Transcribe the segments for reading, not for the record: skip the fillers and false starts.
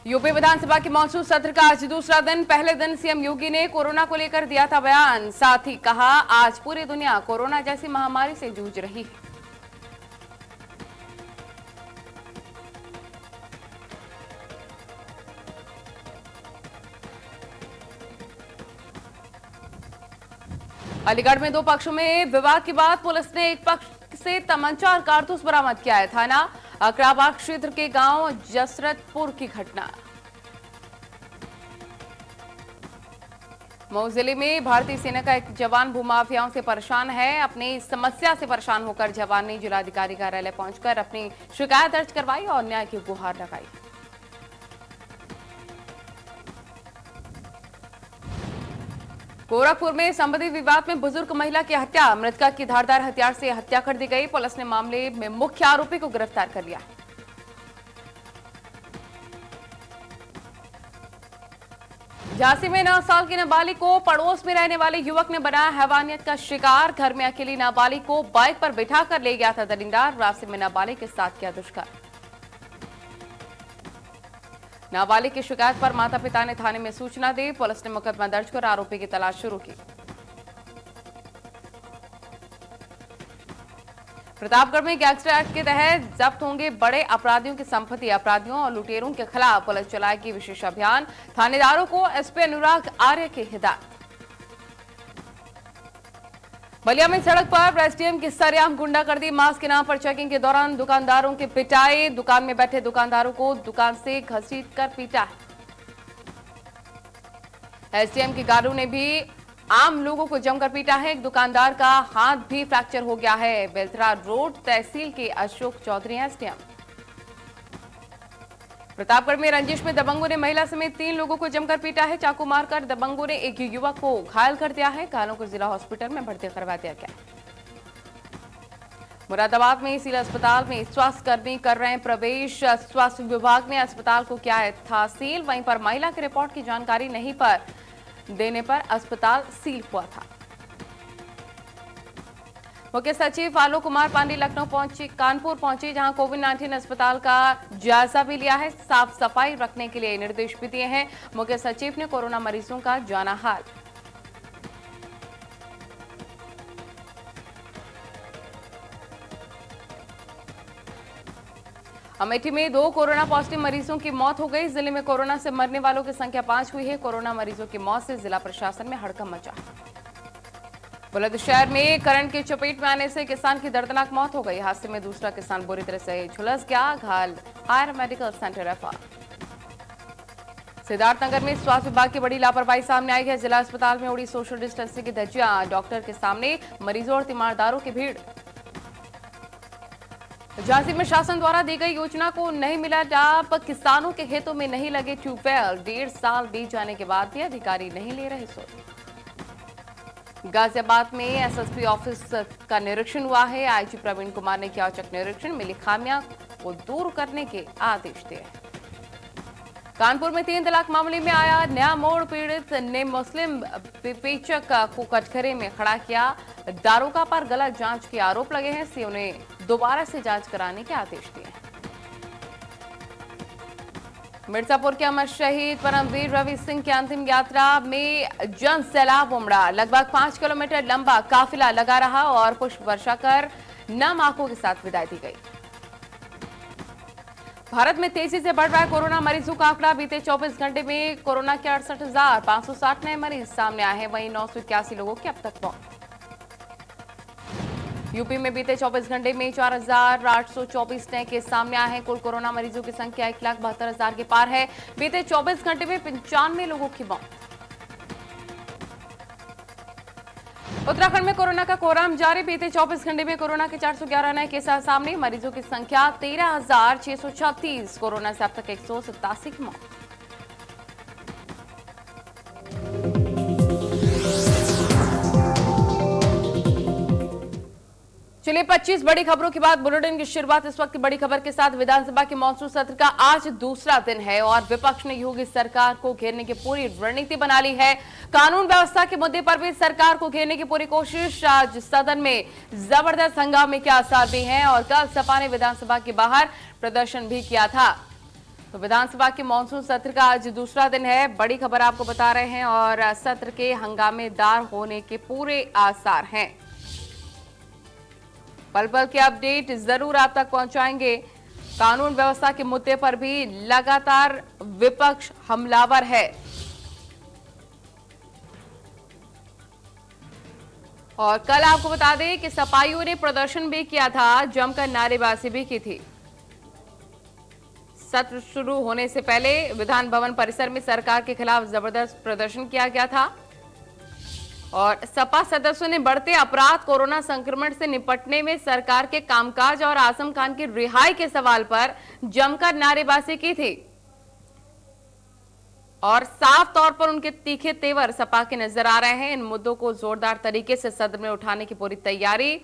UP विधानसभा के monsoon सत्र का आज दूसरा दिन। पहले दिन सीएम योगी ने कोरोना को लेकर दिया था बयान। साथ ही कहा, आज पूरी दुनिया कोरोना जैसी महामारी से जूझ रही है। अलीगढ़ में दो पक्षों में विवाद के बाद पुलिस ने एक पक्ष से तमंचा और कारतूस बरामद किया है। थाना अकराबाग क्षेत्र के गांव जसरतपुर की घटना। मऊ जिले में भारतीय सेना का एक जवान भूमाफियाओं से परेशान है। अपनी समस्या से परेशान होकर जवान ने जिलाधिकारी कार्यालय पहुंचकर अपनी शिकायत दर्ज करवाई और न्याय की गुहार लगाई। गोरखपुर में संबंधी विवाद में बुजुर्ग महिला की हत्या। मृतका की धारदार हथियार से हत्या कर दी गई। पुलिस ने मामले में मुख्य आरोपी को गिरफ्तार कर लिया। झांसी में 9 साल की नाबालिग को पड़ोस में रहने वाले युवक ने बनाया हैवानियत का शिकार। घर में अकेली नाबालिग को बाइक पर बिठाकर ले गया था दरिंदार। रास्ते में नाबालिग के साथ किया दुष्कर्म। नाबालिग की शिकायत पर माता पिता ने थाने में सूचना दी। पुलिस ने मुकदमा दर्ज कर आरोपी की तलाश शुरू की। प्रतापगढ़ में गैंगस्टर एक्ट के तहत जब्त होंगे बड़े अपराधियों की संपत्ति। अपराधियों और लुटेरों के खिलाफ पुलिस चलाएगी विशेष अभियान। थानेदारों को एसपी अनुराग आर्य की हिदायत। बलिया में सड़क पर एसडीएम की सरेआम गुंडागर्दी। मास्क के नाम पर चेकिंग के दौरान दुकानदारों की पिटाई। दुकान में बैठे दुकानदारों को दुकान से घसीटकर पीटा। एसडीएम की गाड़ियों ने भी आम लोगों को जमकर पीटा है। एक दुकानदार का हाथ भी फ्रैक्चर हो गया है। बेलथरा रोड तहसील के अशोक चौधरी एसडीएम। प्रतापगढ़ में रंजिश में दबंगों ने महिला समेत 3 लोगों को जमकर पीटा है। चाकू मारकर दबंगों ने एक युवक को घायल कर दिया है। घायलों को जिला हॉस्पिटल में भर्ती करवा दिया गया। मुरादाबाद में सिविल अस्पताल में स्वास्थ्य कर्मी कर रहे हैं प्रवेश। स्वास्थ्य विभाग ने अस्पताल को किया है था सील। वहीं पर महिला की रिपोर्ट की जानकारी नहीं देने पर अस्पताल सील हुआ था। मुख्य सचिव आलोक कुमार पांडे कानपुर पहुंचे, जहां कोविड-19 अस्पताल का जायजा भी लिया है। साफ सफाई रखने के लिए निर्देश भी दिए हैं। मुख्य सचिव ने कोरोना मरीजों का जाना हाल। अमेठी में 2 कोरोना पॉजिटिव मरीजों की मौत हो गई। जिले में कोरोना से मरने वालों की संख्या 5 हुई है। कोरोना मरीजों की मौत से जिला प्रशासन में हड़कंप मचा। बुलंदशहर में करंट की चपेट में आने से किसान की दर्दनाक मौत हो गई। हादसे में दूसरा किसान बुरी तरह से झुलस गया। घायल higher medical centre refer. Siddharthnagar में स्वास्थ्य विभाग की बड़ी लापरवाही सामने आई है। जिला अस्पताल में उड़ी सोशल डिस्टेंसिंग की धज्जियां। डॉक्टर के सामने मरीजों और तीमारदारों की भीड़। झांसी में शासन द्वारा दी गई योजना को नहीं मिला लाभ। किसानों के हितों में नहीं लगे ट्यूबवेल। 1.5 साल बीत जाने के बाद भी अधिकारी नहीं ले रहे सोच। गाजियाबाद में एसएसपी ऑफिस का निरीक्षण हुआ है। आईजी प्रवीण कुमार ने किया औचक निरीक्षण। मिली खामियां को दूर करने के आदेश दिए। कानपुर में 3 तलाक मामले में आया नया मोड़। पीड़ित ने मुस्लिम विवेचक को कटघरे में खड़ा किया। दारोगा पर गलत जांच के आरोप लगे हैं। सीओ ने दोबारा से जांच कराने के आदेश दिए। मिर्जापुर के अमर शहीद परमवीर रवि सिंह की अंतिम यात्रा में जन सैलाब उमड़ा। लगभग 5 किलोमीटर लंबा काफिला लगा रहा और पुष्प वर्षा कर नम आंखों के साथ विदाई दी गई। भारत में तेजी से बढ़ रहा है कोरोना मरीजों का आंकड़ा। बीते 24 घंटे में कोरोना के 68,560 नए मरीज सामने आए हैं। वहीं 981 लोगों की अब तक मौत। यूपी में बीते 24 घंटे में 4,824 नए केस सामने आए हैं। कुल कोरोना मरीजों की संख्या 1,72,000 के पार है। बीते 24 घंटे में 95 लोगों की मौत। उत्तराखंड में कोरोना का कोहराम जारी। बीते 24 घंटे में कोरोना के 411 नए केस आए सामने। मरीजों की संख्या 13,636। कोरोना से अब तक 187 की मौत। चलिए 25 बड़ी खबरों के बाद बुलेटिन की शुरुआत इस वक्त की बड़ी खबर के साथ। विधानसभा के मॉनसून सत्र का आज दूसरा दिन है और विपक्ष ने योगी सरकार को घेरने की पूरी रणनीति बना ली है। कानून व्यवस्था के मुद्दे पर भी सरकार को घेरने की पूरी कोशिश। आज सदन में जबरदस्त हंगामे के आसार भी हैं और कल सपा ने विधानसभा के बाहर प्रदर्शन भी किया था। तो विधानसभा के मानसून सत्र का आज दूसरा दिन है। बड़ी खबर आपको बता रहे हैं और सत्र के हंगामेदार होने के पूरे आसार हैं। पल पल के अपडेट जरूर आप तक पहुंचाएंगे। कानून व्यवस्था के मुद्दे पर भी लगातार विपक्ष हमलावर है और कल आपको बता दें कि सपाइयों ने प्रदर्शन भी किया था, जमकर नारेबाजी भी की थी। सत्र शुरू होने से पहले विधान भवन परिसर में सरकार के खिलाफ जबरदस्त प्रदर्शन किया गया था और सपा सदस्यों ने बढ़ते अपराध, कोरोना संक्रमण से निपटने में सरकार के कामकाज और आजम खान की रिहाई के सवाल पर जमकर नारेबाजी की थी और साफ तौर पर उनके तीखे तेवर सपा के नजर आ रहे हैं। इन मुद्दों को जोरदार तरीके से सदन में उठाने की पूरी तैयारी,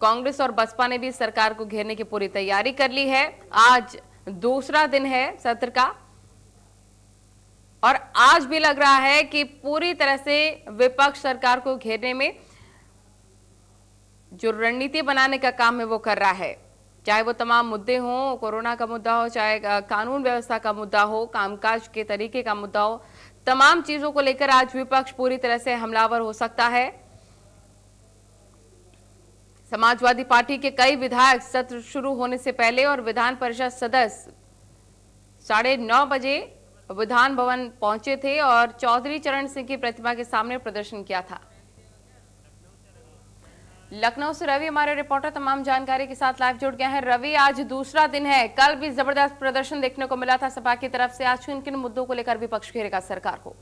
कांग्रेस और बसपा ने भी सरकार को घेरने की पूरी तैयारी कर ली है। आज दूसरा दिन है सत्र का और आज भी लग रहा है कि पूरी तरह से विपक्ष सरकार को घेरने में जो रणनीति बनाने का काम है वो कर रहा है। चाहे वो तमाम मुद्दे हों, कोरोना का मुद्दा हो, चाहे कानून व्यवस्था का मुद्दा हो, कामकाज के तरीके का मुद्दा हो, तमाम चीजों को लेकर आज विपक्ष पूरी तरह से हमलावर हो सकता है। समाजवादी पार्टी के कई विधायक सत्र शुरू होने से पहले और विधान परिषद सदस्य 9:30 बजे विधान भवन पहुंचे थे और चौधरी चरण सिंह की प्रतिमा के सामने प्रदर्शन किया था। लखनऊ से रवि हमारे रिपोर्टर तमाम जानकारी के साथ लाइव जुड़ गए हैं। रवि, आज दूसरा दिन है, कल भी जबरदस्त प्रदर्शन देखने को मिला था सपा की तरफ से। आज किन किन मुद्दों को लेकर विपक्ष घेरेगा सरकार को?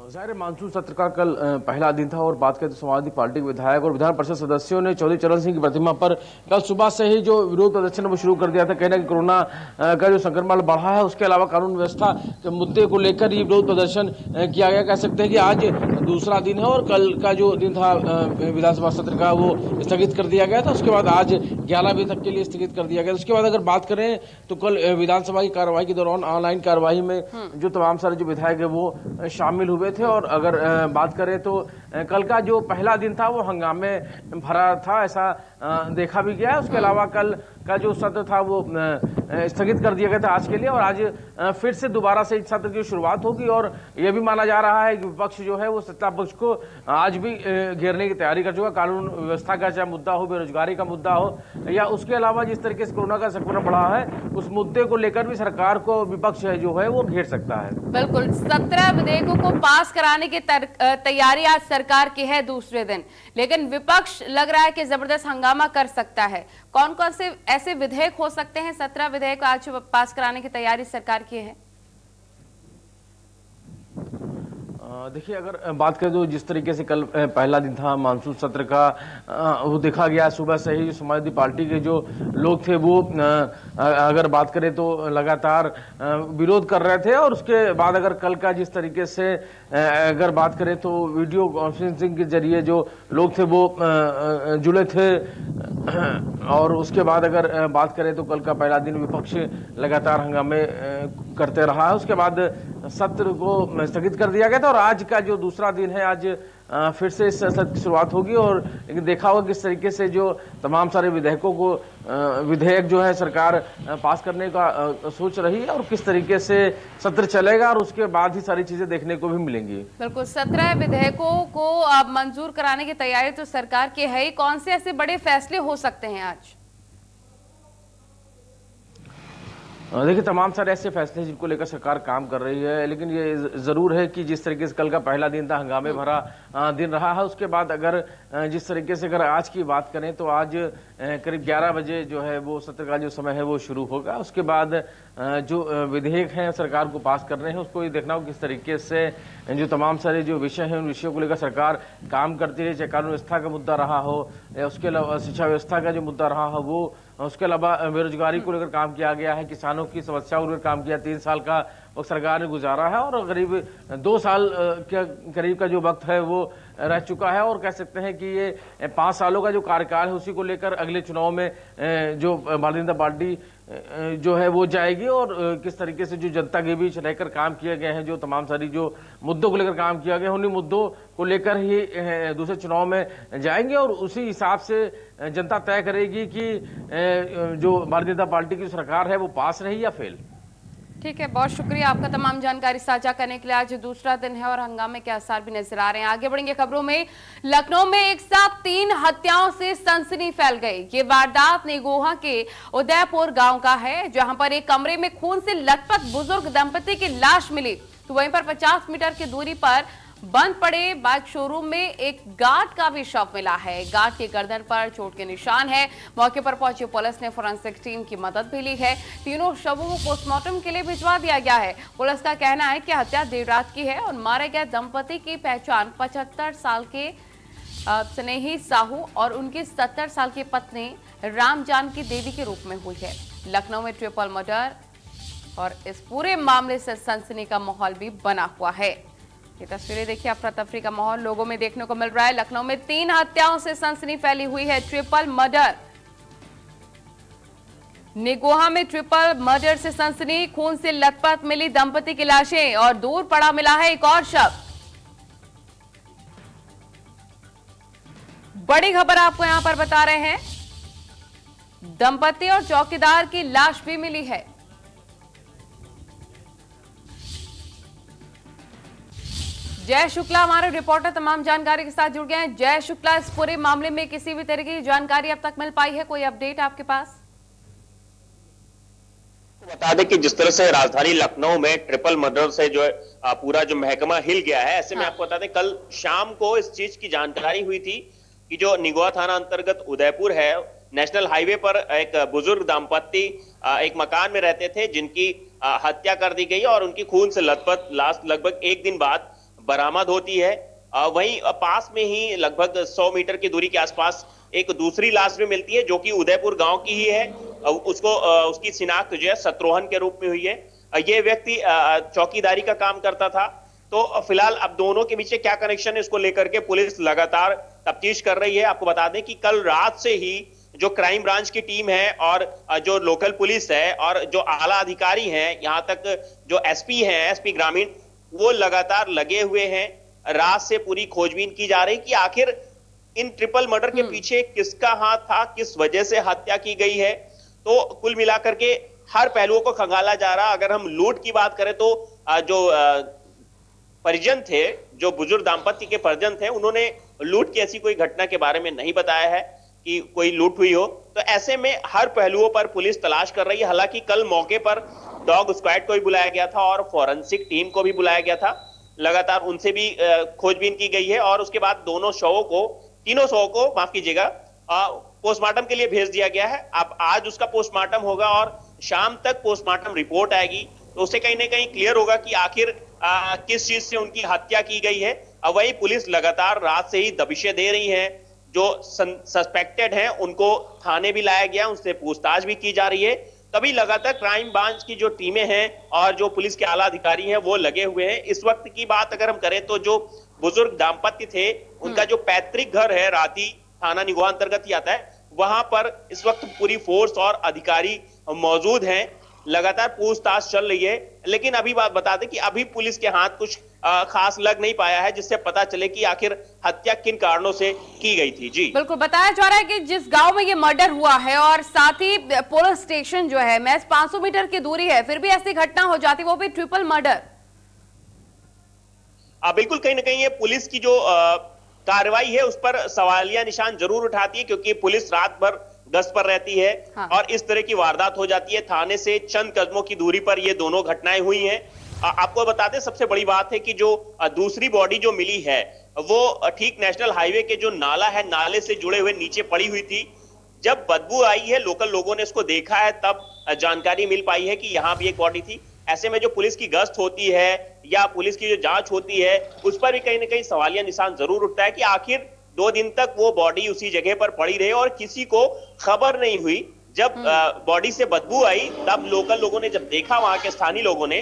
जाहिर मानसून सत्र का कल पहला दिन था और बात करें तो समाजवादी पार्टी के विधायक और विधान परिषद सदस्यों ने चौधरी चरण सिंह की प्रतिमा पर कल सुबह से ही जो विरोध प्रदर्शन वो शुरू कर दिया था। कहना कि कोरोना का जो संक्रमण बढ़ा है उसके अलावा कानून व्यवस्था के मुद्दे को लेकर ये विरोध प्रदर्शन किया गया। कह सकते हैं कि आज दूसरा दिन है और कल का जो दिन था विधानसभा सत्र का वो स्थगित कर दिया गया था। उसके बाद आज 11 बजे तक के लिए स्थगित कर दिया गया। उसके बाद अगर बात करें तो कल विधानसभा की कार्यवाही के दौरान ऑनलाइन कार्यवाही में जो तमाम सारे जो विधायक है वो शामिल हुए थे और अगर बात करें तो कल का जो पहला दिन था वो हंगामे भरा था, ऐसा देखा भी गया है। उसके अलावा कल का जो सत्र था वो स्थगित कर दिया गया था आज के लिए और आज फिर से दोबारा से इस सत्र की शुरुआत होगी और यह भी माना जा रहा है कि विपक्ष जो है वो सत्ता पक्ष को आज भी घेरने की तैयारी कर चुका। कानून व्यवस्था का चाहे मुद्दा हो, बेरोजगारी का मुद्दा हो या उसके अलावा जिस तरीके से कोरोना का संक्रमण बढ़ा है उस मुद्दे को लेकर भी सरकार को विपक्ष जो है वो घेर सकता है। बिल्कुल, 17 विधेयकों को पास कराने की तैयारी आज सरकार की है दूसरे दिन, लेकिन विपक्ष लग रहा है कि जबरदस्त हंगामा कर सकता है। कौन कौन से ऐसे विधेयक हो सकते हैं? 17 विधेयक आज पास कराने की तैयारी सरकार की है। देखिए, अगर बात करें तो जिस तरीके से कल पहला दिन था मानसून सत्र का वो देखा गया सुबह से ही समाजवादी पार्टी के जो लोग थे वो अगर बात करें तो लगातार विरोध कर रहे थे और उसके बाद अगर कल का जिस तरीके से अगर बात करें तो वीडियो कॉन्फ्रेंसिंग के जरिए जो लोग थे वो जुड़े थे और उसके बाद अगर बात करें तो कल का पहला दिन विपक्ष लगातार हंगामे करते रहा है। उसके बाद सत्र को स्थगित कर दिया गया था और आज का जो दूसरा दिन है आज फिर से इस सत्र की शुरुआत होगी और लेकिन देखा होगा किस तरीके से जो तमाम सारे विधेयक जो है सरकार पास करने का सोच रही है और किस तरीके से सत्र चलेगा और उसके बाद ही सारी चीजें देखने को भी मिलेंगी। बिल्कुल, 17 विधेयकों को अब मंजूर कराने की तैयारी तो सरकार की है ही। कौन से ऐसे बड़े फैसले हो सकते हैं आज? देखिए, तमाम सारे ऐसे फैसले जिनको लेकर सरकार काम कर रही है, लेकिन ये जरूर है कि जिस तरीके से कल का पहला दिन था हंगामे भरा दिन रहा है। उसके बाद अगर जिस तरीके से अगर आज की बात करें तो आज करीब 11 बजे जो है वो सत्र का जो समय है वो शुरू होगा। उसके बाद जो विधेयक हैं सरकार को पास करने हैं उसको ये देखना हो किस तरीके से जो तमाम सारे जो विषय हैं उन विषयों को लेकर सरकार काम करती है, चाहे कानून व्यवस्था का मुद्दा रहा हो या उसके अलावा शिक्षा व्यवस्था का जो मुद्दा रहा हो वो, उसके अलावा बेरोजगारी को लेकर काम किया गया है, किसानों की समस्याओं को लेकर काम किया, 3 साल का वक्त सरकार ने गुजारा है और करीब 2 साल के करीब का जो वक्त है वो रह चुका है और कह सकते हैं कि ये 5 सालों का जो कार्यकाल है उसी को लेकर अगले चुनाव में जो भारतीय जनता पार्टी जो है वो जाएगी और किस तरीके से जो जनता के बीच रहकर काम किए गए हैं, जो तमाम सारी जो मुद्दों को लेकर काम किया गया है, उन्हीं मुद्दों को लेकर ही दूसरे चुनाव में जाएंगे और उसी हिसाब से जनता तय करेगी कि जो भारतीय जनता पार्टी की सरकार है वो पास रही या फेल। ठीक है, बहुत शुक्रिया आपका तमाम जानकारी साझा करने के लिए। आज दूसरा दिन है और हंगामे के आसार भी नजर आ रहे हैं। आगे बढ़ेंगे खबरों में। लखनऊ में एक साथ 3 हत्याओं से सनसनी फैल गई। ये वारदात निगोहा के उदयपुर गांव का है, जहां पर एक कमरे में खून से लथपथ बुजुर्ग दंपति की लाश मिली, तो वहीं पर 50 मीटर की दूरी पर बंद पड़े बाइक शोरूम में एक गार्ड का भी शव मिला है। गार्ड के गर्दन पर चोट के निशान है। मौके पर पहुंची पुलिस ने फोरेंसिक टीम की मदद भी ली है। तीनों शवों को पोस्टमार्टम के लिए भिजवा दिया गया है। पुलिस का कहना है कि हत्या देर रात की है और मारे गए दंपति की पहचान 75 साल के स्नेही साहू और उनकी 70 साल की पत्नी राम जानकी देवी के रूप में हुई है। लखनऊ में ट्रिपल मर्डर और इस पूरे मामले से सनसनी का माहौल भी बना हुआ है। ये तस्वीरें देखिए, अफरा तफरी का माहौल लोगों में देखने को मिल रहा है। लखनऊ में 3 हत्याओं से सनसनी फैली हुई है। ट्रिपल मर्डर, निगोहा में ट्रिपल मर्डर से सनसनी। खून से लथपथ मिली दंपति की लाशें और दूर पड़ा मिला है एक और शव। बड़ी खबर आपको यहां पर बता रहे हैं, दंपति और चौकीदार की लाश भी मिली है। जय शुक्ला हमारे रिपोर्टर तमाम जानकारी के साथ जुड़ गए हैं। जय शुक्ला, इस पूरे मामले में किसी भी तरह की जानकारी अब तक मिल पाई है? कोई अपडेट आपके पास? बता दें कि जिस तरह से राजधानी लखनऊ में ट्रिपल मर्डर से जो पूरा जो महकमा हिल गया है, ऐसे में आपको बता दें कल शाम को इस चीज की जानकारी हुई थी कि जो निगोहा थाना अंतर्गत उदयपुर है, नेशनल हाईवे पर एक बुजुर्ग दाम्पत्य एक मकान में रहते थे, जिनकी हत्या कर दी गई और उनकी खून से लथपथ लाश लगभग 1 दिन बाद बरामद होती है। वहीं पास में ही लगभग 100 मीटर की दूरी के आसपास एक दूसरी लाश भी मिलती है, जो कि उदयपुर गांव की ही है। उसकी शिनाख्त जो है शत्रुघ्न के रूप में हुई है। ये व्यक्ति चौकीदारी का काम करता था। तो फिलहाल अब दोनों के बीच क्या कनेक्शन है, इसको लेकर के पुलिस लगातार तफ्तीश कर रही है। आपको बता दें कि कल रात से ही जो क्राइम ब्रांच की टीम है और जो लोकल पुलिस है और जो आला अधिकारी हैं, यहां तक जो एसपी हैं, एसपी ग्रामीण, वो लगातार लगे हुए हैं। रात से पूरी खोजबीन की जा रही कि आखिर इन ट्रिपल मर्डर के पीछे किसका हाथ था, किस वजह से हत्या की गई है। तो कुल मिलाकर के हर पहलुओं को खंगाला जा रहा। अगर हम लूट की बात करें तो जो परिजन थे, जो बुजुर्ग दाम्पत्य के परिजन थे, उन्होंने लूट की ऐसी कोई घटना के बारे में नहीं बताया है कि कोई लूट हुई हो। तो ऐसे में हर पहलुओं पर पुलिस तलाश कर रही है। हालांकि कल मौके पर डॉग स्क्वाड को भी बुलाया गया था और फॉरेंसिक टीम को भी बुलाया गया था। लगातार उनसे भी खोजबीन की गई है और उसके बाद तीनों शवों को माफ कीजिएगा, पोस्टमार्टम के लिए भेज दिया गया है। अब आज उसका पोस्टमार्टम होगा और शाम तक पोस्टमार्टम रिपोर्ट आएगी, तो उससे कहीं ना कहीं क्लियर होगा कि आखिर किस चीज से उनकी हत्या की गई है। अब वही पुलिस लगातार रात से ही दबिशें दे रही है। जो सस्पेक्टेड हैं उनको थाने भी लाया गया, उनसे पूछताछ भी की जा रही है। तभी लगातार क्राइम ब्रांच की जो टीमें हैं और जो पुलिस के आला अधिकारी हैं वो लगे हुए हैं। इस वक्त की बात अगर हम करें तो जो बुजुर्ग दाम्पत्य थे, उनका जो पैतृक घर है राती थाना निगोहा अंतर्गत ही आता है, वहां पर इस वक्त पूरी फोर्स और अधिकारी मौजूद हैं। लगातार पूछताछ चल रही है, लेकिन अभी बात बता दें कि अभी पुलिस के हाथ कुछ खास लग नहीं पाया है जिससे पता चले कि आखिर हत्या किन कारणों से की गई थी। जी बिल्कुल, बताया जा रहा है कि जिस गांव में ये मर्डर हुआ है और साथ ही पुलिस स्टेशन जो है महज 500 मीटर की दूरी है, फिर भी ऐसी घटना हो जाती, वो भी ट्रिपल मर्डर। बिल्कुल, कहीं ना कहीं ये पुलिस की जो कार्रवाई है उस पर सवालिया निशान जरूर उठाती है, क्योंकि पुलिस रात भर गश्त पर रहती है। हाँ। और इस तरह की वारदात हो जाती है। थाने से चंद कदमों की दूरी पर ये दोनों घटनाएं हुई हैं। आपको बता दें, सबसे बड़ी बात है कि जो दूसरी बॉडी जो मिली है वो ठीक नेशनल हाईवे के जो नाला है, नाले से जुड़े हुए नीचे पड़ी हुई थी। जब बदबू आई है, लोकल लोगों ने इसको देखा है, तब जानकारी मिल पाई है कि यहाँ भी एक बॉडी थी। ऐसे में जो पुलिस की गश्त होती है या पुलिस की जो जांच होती है, उस पर भी कहीं ना कहीं सवालिया निशान जरूर उठता है कि आखिर 2 दिन तक वो बॉडी उसी जगह पर पड़ी रही और किसी को खबर नहीं हुई। जब बॉडी से बदबू आई, तब लोकल लोगों ने जब देखा, वहां के स्थानीय लोगों ने,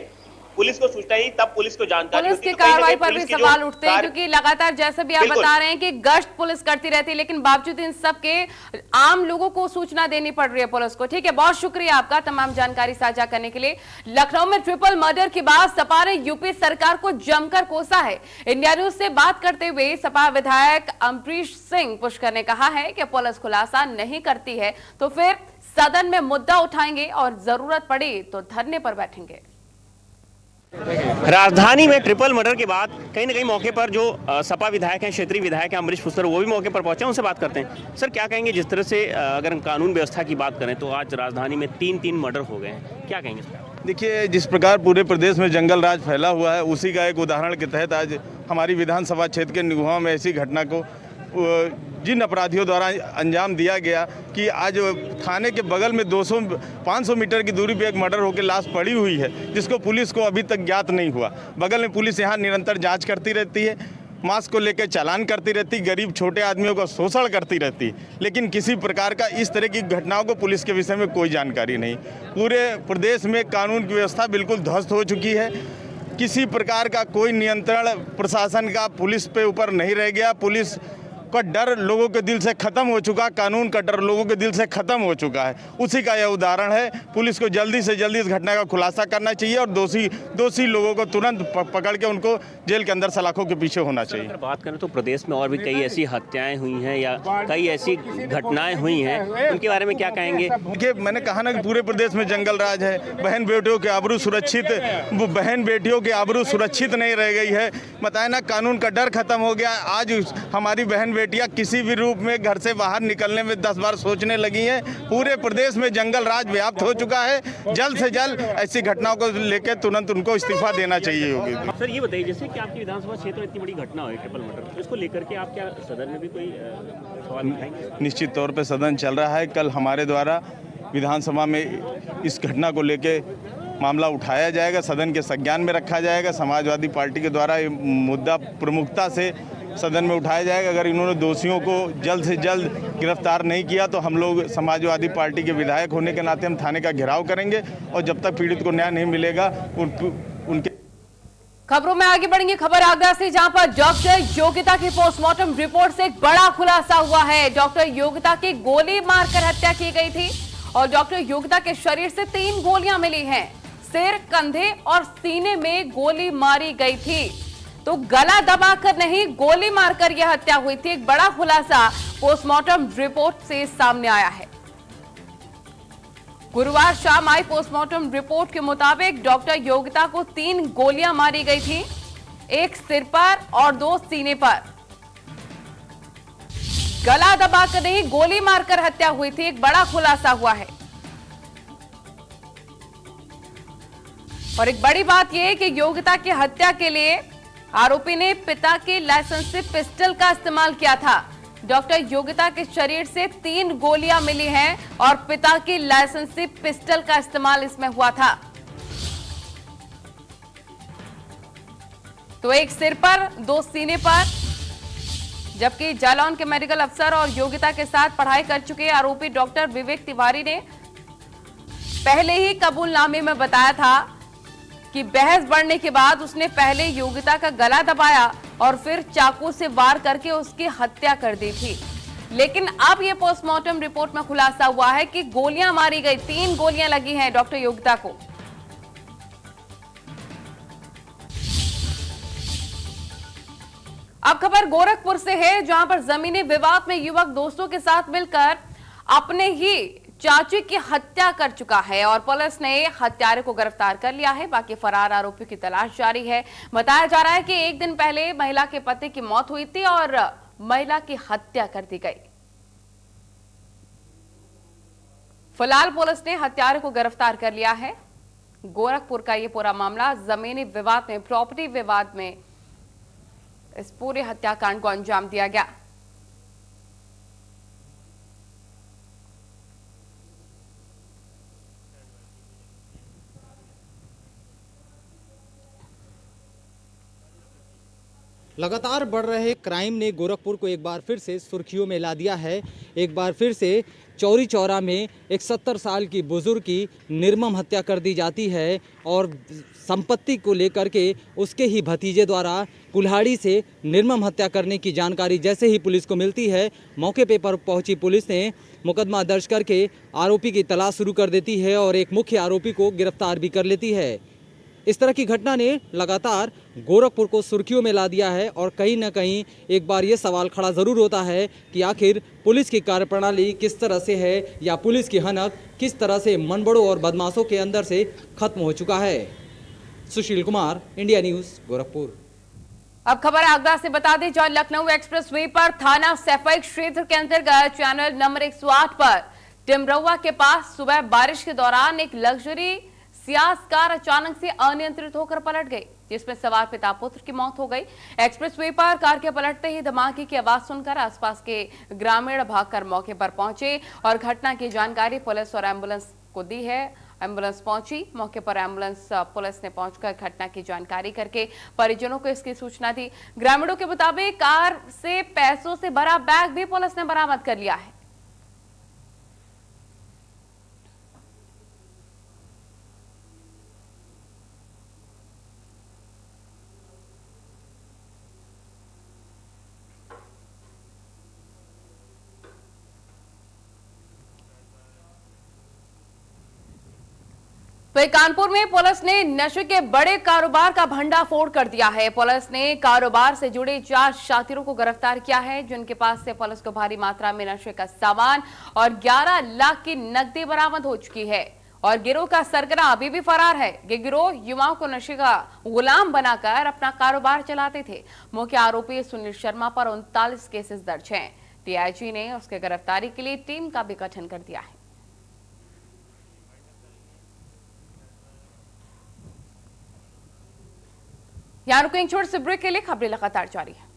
पुलिस को सूचना ही तब पुलिस को जानकारी पुलिस होती। की तो कहीं ना कार्रवाई कहीं पर भी पुलिस की जो सवाल उठते हैं, कार्य- क्योंकि लगातार जैसे भी आप बिल्कुल। बता रहे हैं कि गश्त पुलिस करती रहती है, लेकिन बावजूद इन सब के आम लोगों को सूचना देनी पड़ रही है पुलिस को। ठीक है, बहुत शुक्रिया आपका तमाम जानकारी साझा करने के लिए। लखनऊ में ट्रिपल मर्डर के बाद सपा ने यूपी सरकार को जमकर कोसा है। इंडिया न्यूज से बात करते हुए सपा विधायक अमरीश सिंह पुष्कर ने कहा है कि पुलिस खुलासा नहीं करती है तो फिर सदन में मुद्दा उठाएंगे और जरूरत पड़ी तो धरने पर बैठेंगे। राजधानी में ट्रिपल मर्डर के बाद कहीं ना कहीं मौके पर जो सपा विधायक हैं, क्षेत्रीय विधायक हैं अमरीश पुष्कर, वो भी मौके पर पहुंचे, उनसे बात करते हैं। सर, क्या कहेंगे, जिस तरह से अगर हम कानून व्यवस्था की बात करें तो आज राजधानी में 3 मर्डर हो गए हैं, क्या कहेंगे इस पर? देखिए, जिस प्रकार पूरे प्रदेश में जंगल राज फैला हुआ है, उसी का एक उदाहरण के तहत आज हमारी विधानसभा क्षेत्र के निगुहा में ऐसी घटना को जिन अपराधियों द्वारा अंजाम दिया गया कि आज थाने के बगल में 500 मीटर की दूरी पे एक मर्डर होकर लाश पड़ी हुई है, जिसको पुलिस को अभी तक ज्ञात नहीं हुआ। बगल में पुलिस यहाँ निरंतर जांच करती रहती है, मास्क को लेकर चालान करती रहती, गरीब छोटे आदमियों का शोषण करती रहती, लेकिन किसी प्रकार का इस तरह की घटनाओं को पुलिस के विषय में कोई जानकारी नहीं। पूरे प्रदेश में कानून की व्यवस्था बिल्कुल ध्वस्त हो चुकी है। किसी प्रकार का कोई नियंत्रण प्रशासन का पुलिस पे ऊपर नहीं रह गया। पुलिस का डर लोगों के दिल से ख़त्म हो चुका, कानून का डर लोगों के दिल से ख़त्म हो चुका है। उसी का यह उदाहरण है। पुलिस को जल्दी से जल्दी इस घटना का खुलासा करना चाहिए और दोषी लोगों को तुरंत पकड़ के उनको जेल के अंदर सलाखों के पीछे होना चाहिए। अगर बात करें तो प्रदेश में और भी कई ऐसी हत्याएं हुई हैं या कई ऐसी घटनाएं हुई हैं, उनके बारे में क्या कहेंगे? देखिए, मैंने कहा ना कि पूरे प्रदेश में जंगल राज है। बहन बेटियों के आबरू सुरक्षित नहीं रह गई है। बताए ना, कानून का डर खत्म हो गया। आज हमारी बहन बेटियां किसी भी रूप में घर से बाहर निकलने में 10 बार सोचने लगी हैं। पूरे प्रदेश में जंगल राज व्याप्त हो चुका है। जल्द से जल्द ऐसी घटनाओं को लेकर तुरंत उनको इस्तीफा देना चाहिए होगी। सर, ये बताइए, जैसे कि आपकी विधानसभा क्षेत्र में इतनी बड़ी घटना हुई ट्रिपल मर्डर, तो इसको लेकर के आप क्या सदन में भी कोई सवाल उठाएंगे? निश्चित तौर पे सदन चल रहा है। कल हमारे द्वारा विधानसभा में इस घटना को लेके मामला उठाया जाएगा, सदन के संज्ञान में रखा जाएगा। समाजवादी पार्टी के द्वारा ये मुद्दा प्रमुखता से सदन में उठाया जाएगा। अगर इन्होंने दोषियों को जल्द से जल्द गिरफ्तार नहीं किया तो हम लोग समाजवादी पार्टी के विधायक होने के नाते हम थाने का घेराव करेंगे और जब तक पीड़ित को न्याय नहीं मिलेगा उनके। खबरों में आगे बढ़ेंगे। खबर आगरा से, जहां पर डॉक्टर योगिता की पोस्टमार्टम रिपोर्ट से एक बड़ा खुलासा हुआ है। डॉक्टर योगिता की गोली मारकर हत्या की गई थी और डॉक्टर योगिता के शरीर से 3 गोलियां मिली हैं। सिर, कंधे और सीने में गोली मारी गई थी, तो गला दबाकर नहीं, गोली मारकर यह हत्या हुई थी। एक बड़ा खुलासा पोस्टमार्टम रिपोर्ट से सामने आया है। गुरुवार शाम आई पोस्टमार्टम रिपोर्ट के मुताबिक डॉक्टर योगिता को 3 गोलियां मारी गई थी, एक सिर पर और 2 सीने पर। गला दबाकर नहीं, गोली मारकर हत्या हुई थी। एक बड़ा खुलासा हुआ है। और एक बड़ी बात यह है कि योगिता की हत्या के लिए आरोपी ने पिता के लाइसेंस से पिस्टल का इस्तेमाल किया था। डॉक्टर योगिता के शरीर से 3 गोलियां मिली हैं और पिता की लाइसेंस से पिस्टल का इस्तेमाल इसमें हुआ था। तो एक सिर पर, 2 सीने पर, जबकि जालौन के मेडिकल अफसर और योगिता के साथ पढ़ाई कर चुके आरोपी डॉक्टर विवेक तिवारी ने पहले ही कबूलनामे में बताया था कि बहस बढ़ने के बाद उसने पहले योगिता का गला दबाया और फिर चाकू से वार करके उसकी हत्या कर दी थी। लेकिन अब यह पोस्टमार्टम रिपोर्ट में खुलासा हुआ है कि गोलियां मारी गई, 3 गोलियां लगी हैं डॉक्टर योगिता को। अब खबर गोरखपुर से है, जहां पर जमीनी विवाद में युवक दोस्तों के साथ मिलकर अपने ही चाची की हत्या कर चुका है और पुलिस ने हत्यारे को गिरफ्तार कर लिया है। बाकी फरार आरोपियों की तलाश जारी है। बताया जा रहा है कि 1 दिन पहले महिला के पति की मौत हुई थी और महिला की हत्या कर दी गई। फिलहाल पुलिस ने हत्यारे को गिरफ्तार कर लिया है। गोरखपुर का यह पूरा मामला जमीनी विवाद में, प्रॉपर्टी विवाद में इस पूरे हत्याकांड को अंजाम दिया गया। लगातार बढ़ रहे क्राइम ने गोरखपुर को एक बार फिर से सुर्खियों में ला दिया है। एक बार फिर से चौरी चौरा में एक 70 साल की बुजुर्ग की निर्मम हत्या कर दी जाती है और संपत्ति को लेकर के उसके ही भतीजे द्वारा कुल्हाड़ी से निर्मम हत्या करने की जानकारी जैसे ही पुलिस को मिलती है, मौके पर पहुंची पुलिस ने मुकदमा दर्ज करके आरोपी की तलाश शुरू कर देती है और एक मुख्य आरोपी को गिरफ्तार भी कर लेती है। इस तरह की घटना ने लगातार गोरखपुर को सुर्खियों में ला दिया है और कहीं ना कहीं एक बार ये सवाल खड़ा ज़रूर होता है कि आखिर पुलिस की कार्यप्रणाली किस तरह से है या पुलिस की हनक किस तरह से मनबड़ों और बदमाशों के अंदर से खत्म हो चुका है। Sushil Kumar, India news, Gorakhpur. अब खबर आगरा से बता दें, जहां लखनऊ एक्सप्रेसवे पर थाना सैफई क्षेत्र के अंतर्गत चैनल नंबर 108 पर टिमरौआ के पास सुबह बारिश के दौरान एक लग्जरी सियाज कार अचानक से अनियंत्रित होकर पलट गई, जिसमें सवार पिता पुत्र की मौत हो गई। एक्सप्रेसवे पर कार के पलटते ही धमाके की आवाज सुनकर आसपास के ग्रामीण भागकर मौके पर पहुंचे और घटना की जानकारी पुलिस और एम्बुलेंस को दी है। एम्बुलेंस पहुंची, मौके पर एम्बुलेंस पुलिस ने पहुंचकर घटना की जानकारी करके परिजनों को इसकी सूचना दी। ग्रामीणों के मुताबिक कार से पैसों से भरा बैग भी पुलिस ने बरामद कर लिया है। वहीं कानपुर में पुलिस ने नशे के बड़े कारोबार का भंडाफोड़ कर दिया है। पुलिस ने कारोबार से जुड़े 4 शातिरों को गिरफ्तार किया है, जिनके पास से पुलिस को भारी मात्रा में नशे का सामान और 11 लाख की नकदी बरामद हो चुकी है और गिरोह का सरगना अभी भी फरार है। ये गिरोह युवाओं को नशे का गुलाम बनाकर अपना कारोबार चलाते थे। मुख्य आरोपी सुनील शर्मा पर 39 केसेस दर्ज हैं। डीआईजी ने उसके गिरफ्तारी के लिए टीम का भी गठन कर दिया है। यहाँ रुकेंगे छोटे से ब्रेक के लिए, खबरें लगातार जारी है।